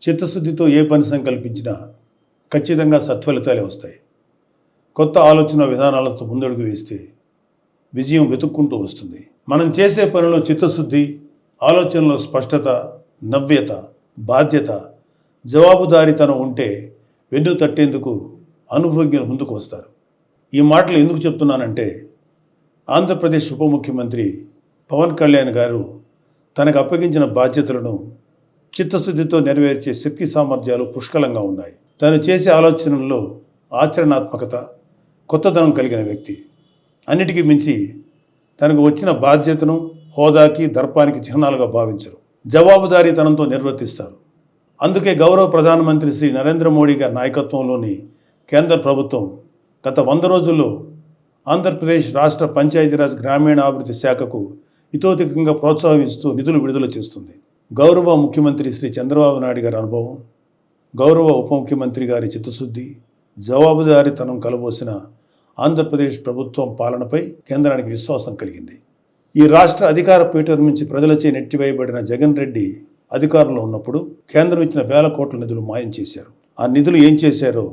చిత్తశుద్ధితో ఏ పని సంకల్పించినా ఖచ్చితంగా సత్ఫలితాలే వస్తాయి. కొత్త ఆలోచన విధానాలతో ముందడుగు వేస్తే విజయం వెతుక్కుంటూ వస్తుంది. మనం చేసే పనిలో చిత్తశుద్ధి, ఆలోచనలో స్పష్టత, నవ్యత, బాధ్యత, జవాబుదారీతనం ఉంటే వెన్ను తట్టేందుకు అనుభవజ్ఞులు ముందుకు వస్తారు. ఈ మాటలు ఎందుకు చెప్తున్నానంటే, ఆంధ్రప్రదేశ్ ఉప ముఖ్యమంత్రి పవన్ కళ్యాణ్ గారు తనకు అప్పగించిన బాధ్యతలను చిత్తశుద్ధితో నెరవేర్చే శక్తి సామర్థ్యాలు పుష్కలంగా ఉన్నాయి. తను చేసే ఆలోచనల్లో ఆచరణాత్మకత, కొత్తదనం కలిగిన వ్యక్తి. అన్నిటికీ మించి తనకు వచ్చిన బాధ్యతను హోదాకి, దర్పానికి చిహ్నాలుగా భావించరు. జవాబుదారీతనంతో నిర్వర్తిస్తారు. అందుకే గౌరవ ప్రధానమంత్రి శ్రీ నరేంద్ర మోడీ గారి నాయకత్వంలోని కేంద్ర ప్రభుత్వం గత 100 రోజుల్లో ఆంధ్రప్రదేశ్ రాష్ట్ర పంచాయతీరాజ్ గ్రామీణాభివృద్ధి శాఖకు ఇతోధికంగా ప్రోత్సాహిస్తూ నిధులు విడుదల చేస్తుంది. గౌరవ ముఖ్యమంత్రి శ్రీ చంద్రబాబు నాయుడు గారి అనుభవం, గౌరవ ఉప ముఖ్యమంత్రి గారి చిత్తశుద్ధి, జవాబుదారీతనం కలబోసిన ఆంధ్రప్రదేశ్ ప్రభుత్వం పాలనపై కేంద్రానికి విశ్వాసం కలిగింది. ఈ రాష్ట్ర అధికార పీఠం నుంచి ప్రజలచే నెట్టివేయబడిన జగన్ రెడ్డి అధికారంలో ఉన్నప్పుడు కేంద్రం ఇచ్చిన వేల కోట్ల నిధులు మాయం చేశారు. ఆ నిధులు ఏం చేశారో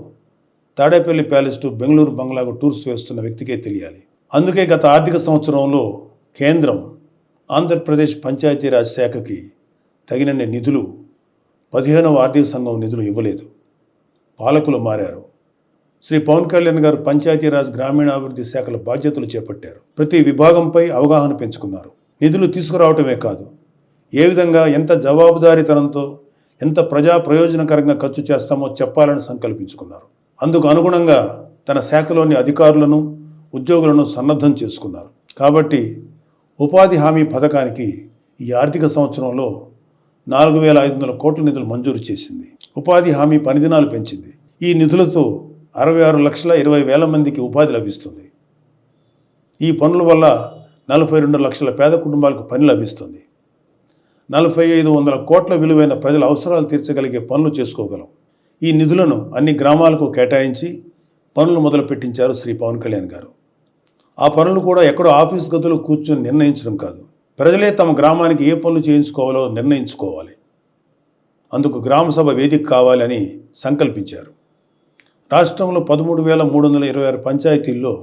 తాడేపల్లి ప్యాలెస్ టు బెంగళూరు బంగ్లాకు టూర్స్ వేస్తున్న వ్యక్తికే తెలియాలి. అందుకే గత ఆర్థిక సంవత్సరంలో కేంద్రం ఆంధ్రప్రదేశ్ పంచాయతీరాజ్ శాఖకి తగినన్ని నిధులు 15వ ఆర్థిక సంఘం నిధులు ఇవ్వలేదు. పాలకులు మారారు. శ్రీ పవన్ కళ్యాణ్ గారు పంచాయతీరాజ్ గ్రామీణాభివృద్ధి శాఖల బాధ్యతలు చేపట్టారు. ప్రతి విభాగంపై అవగాహన పెంచుకున్నారు. నిధులు తీసుకురావటమే కాదు, ఏ విధంగా ఎంత జవాబుదారీతనంతో ఎంత ప్రజా ప్రయోజనకరంగా ఖర్చు చేస్తామో చెప్పాలని సంకల్పించుకున్నారు. అందుకు అనుగుణంగా తన శాఖలోని అధికారులను, ఉద్యోగులను సన్నద్ధం చేసుకున్నారు. కాబట్టి ఉపాధి హామీ పథకానికి ఈ ఆర్థిక సంవత్సరంలో 4,500 కోట్ల నిధులు మంజూరు చేసింది. ఉపాధి హామీ పని దినాలు పెంచింది. ఈ నిధులతో 66,20,000 మందికి ఉపాధి లభిస్తుంది. ఈ పనుల వల్ల 42 లక్షల పేద కుటుంబాలకు పని లభిస్తుంది. 4,500 కోట్ల విలువైన ప్రజల అవసరాలు తీర్చగలిగే పనులు చేసుకోగలం. ఈ నిధులను అన్ని గ్రామాలకు కేటాయించి పనులు మొదలు పెట్టించారు శ్రీ పవన్ కళ్యాణ్ గారు. ఆ పనులు కూడా ఎక్కడో ఆఫీస్ గదులు కూర్చొని నిర్ణయించడం కాదు, ప్రజలే తమ గ్రామానికి ఏ పనులు చేయించుకోవాలో నిర్ణయించుకోవాలి. అందుకు గ్రామసభ వేదిక కావాలని సంకల్పించారు. రాష్ట్రంలో 13,326 పంచాయతీల్లో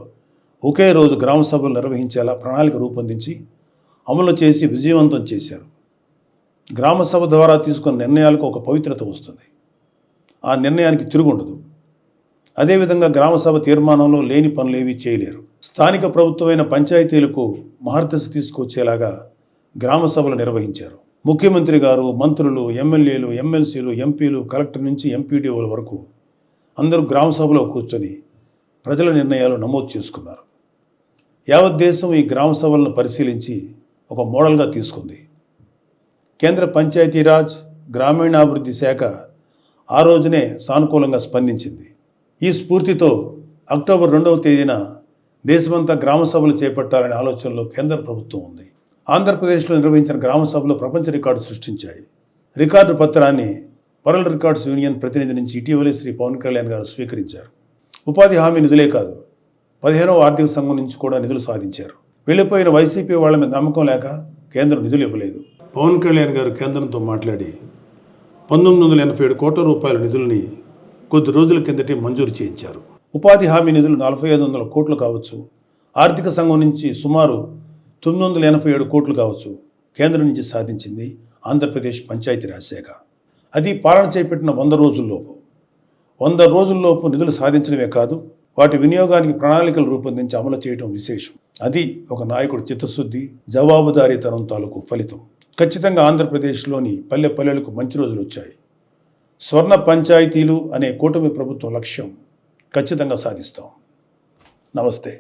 ఒకే రోజు గ్రామసభలు నిర్వహించేలా ప్రణాళిక రూపొందించి అమలు చేసి విజయవంతం చేశారు. గ్రామసభ ద్వారా తీసుకున్న నిర్ణయాలకు ఒక పవిత్రత వస్తుంది. ఆ నిర్ణయానికి తిరుగుండదు. అదేవిధంగా గ్రామసభ తీర్మానంలో లేని పనులు ఏవీ చేయలేరు. స్థానిక ప్రభుత్వమైన పంచాయతీలకు మహర్దశ తీసుకొచ్చేలాగా గ్రామసభలు నిర్వహించారు. ముఖ్యమంత్రి గారు, మంత్రులు, ఎమ్మెల్యేలు, ఎమ్మెల్సీలు, ఎంపీలు, కలెక్టర్ నుంచి ఎంపీడీఓల వరకు అందరూ గ్రామసభలో కూర్చొని ప్రజల నిర్ణయాలు నమోదు చేసుకున్నారు. యావత్ దేశం ఈ గ్రామసభలను పరిశీలించి ఒక మోడల్గా తీసుకుంది. కేంద్ర పంచాయతీరాజ్ గ్రామీణాభివృద్ధి శాఖ ఆ రోజునే సానుకూలంగా స్పందించింది. ఈ స్ఫూర్తితో అక్టోబర్ 2వ తేదీన దేశమంతా గ్రామసభలు చేపట్టాలనే ఆలోచనలో కేంద్ర ప్రభుత్వం ఉంది. ఆంధ్రప్రదేశ్లో నిర్వహించిన గ్రామసభలు ప్రపంచ రికార్డు సృష్టించాయి. రికార్డు పత్రాన్ని వరల్డ్ రికార్డ్స్ యూనియన్ ప్రతినిధి నుంచి ఇటీవలే శ్రీ పవన్ కళ్యాణ్ గారు స్వీకరించారు. ఉపాధి హామీ నిధులే కాదు, 15వ ఆర్థిక సంఘం నుంచి కూడా నిధులు సాధించారు. వెళ్ళిపోయిన వైసీపీ వాళ్ళ మీద నమ్మకం లేక కేంద్రం నిధులు ఇవ్వలేదు. పవన్ కళ్యాణ్ గారు కేంద్రంతో మాట్లాడి 1987 కోట్ల రూపాయల నిధుల్ని కొద్ది రోజుల కిందటే మంజూరు చేయించారు. ఉపాధి హామీ నిధులు 4,500 కోట్లు కావచ్చు, ఆర్థిక సంఘం నుంచి సుమారు 987 కోట్లు కావచ్చు, కేంద్రం నుంచి సాధించింది ఆంధ్రప్రదేశ్ పంచాయతీరాజ్ శాఖ. అది పాలన చేపట్టిన 100 రోజుల్లోపు. 100 రోజుల్లోపు నిధులు సాధించడమే కాదు, వాటి వినియోగానికి ప్రణాళికలు రూపొందించి అమలు చేయడం విశేషం. అది ఒక నాయకుడు చిత్తశుద్ధి, జవాబుదారీతనం తాలూకు ఫలితం. ఖచ్చితంగా ఆంధ్రప్రదేశ్లోని పల్లె పల్లెలకు మంచి రోజులు వచ్చాయి. స్వర్ణ పంచాయతీలు అనే కూటమి ప్రభుత్వం లక్ష్యం ఖచ్చితంగా సాధిస్తాం. నమస్తే.